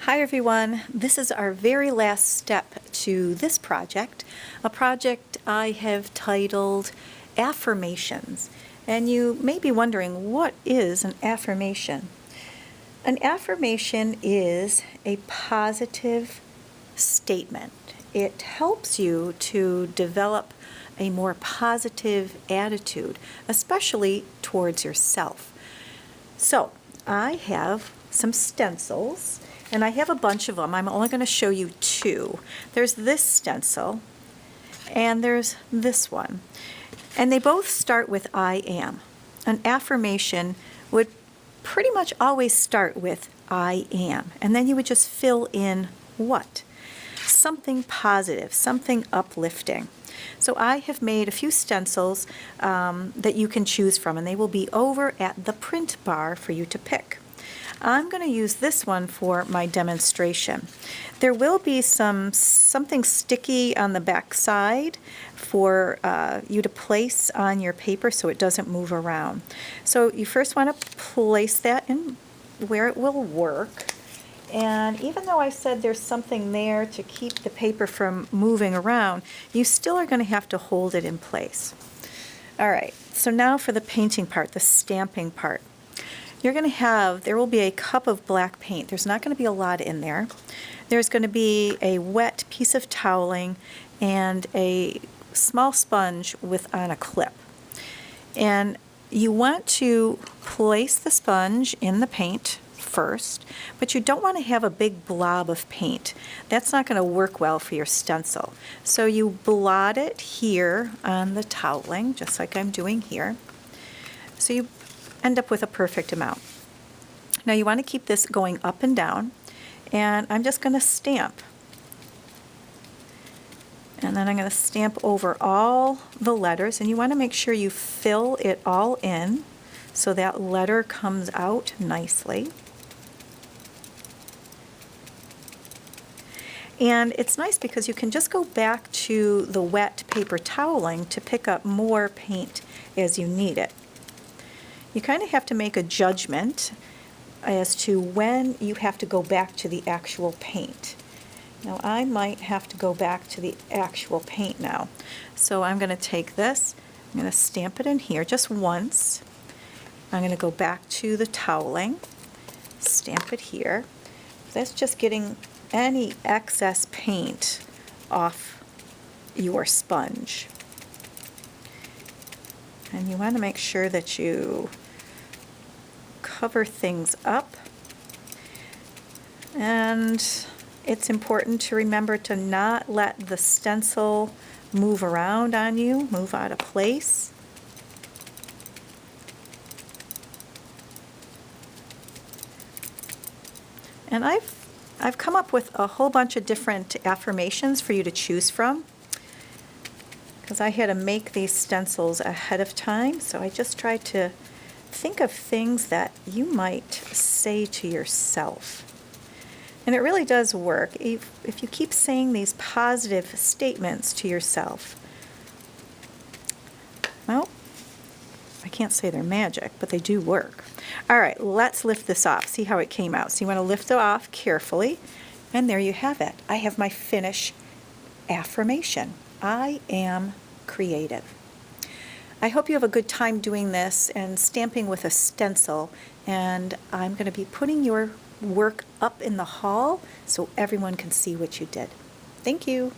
Hi everyone, this is our very last step to this project, a project I have titled Affirmations. And you may be wondering, what is an affirmation? An affirmation is a positive statement. It helps you to develop a more positive attitude, especially towards yourself. So, I have some stencils, and I have a bunch of them. I'm only going to show you two. There's this stencil, and there's this one. And they both start with I am. An affirmation would pretty much always start with I am. And then you would just fill in what? Something positive, something uplifting. So I have made a few stencils that you can choose from, and they will be over at the print bar for you to pick. I'm going to use this one for my demonstration. There will be something sticky on the back side for you to place on your paper so it doesn't move around. So you first want to place that in where it will work. And even though I said there's something there to keep the paper from moving around, you still are going to have to hold it in place. All right, so now for the painting part, the stamping part. There will be a cup of black paint. There's not going to be a lot in there. There's going to be a wet piece of toweling and a small sponge on a clip. And you want to place the sponge in the paint first, but you don't want to have a big blob of paint. That's not going to work well for your stencil. So you blot it here on the toweling, just like I'm doing here. So you end up with a perfect amount. Now you want to keep this going up and down, and I'm just going to stamp. And then I'm going to stamp over all the letters, and you want to make sure you fill it all in so that letter comes out nicely. And it's nice because you can just go back to the wet paper toweling to pick up more paint as you need it. You kind of have to make a judgment as to when you have to go back to the actual paint. Now I might have to go back to the actual paint now. So I'm going to take this, I'm going to stamp it in here just once. I'm going to go back to the toweling, stamp it here. That's just getting any excess paint off your sponge. And you want to make sure that you cover things up. And it's important to remember to not let the stencil move around on you, move out of place. And I've come up with a whole bunch of different affirmations for you to choose from, because I had to make these stencils ahead of time, so I just tried to think of things that you might say to yourself. And it really does work. If you keep saying these positive statements to yourself, well, I can't say they're magic, but they do work. All right, let's lift this off. See how it came out. So you want to lift it off carefully, and there you have it. I have my finish affirmation. I am creative. I hope you have a good time doing this and stamping with a stencil, and I'm going to be putting your work up in the hall so everyone can see what you did. Thank you.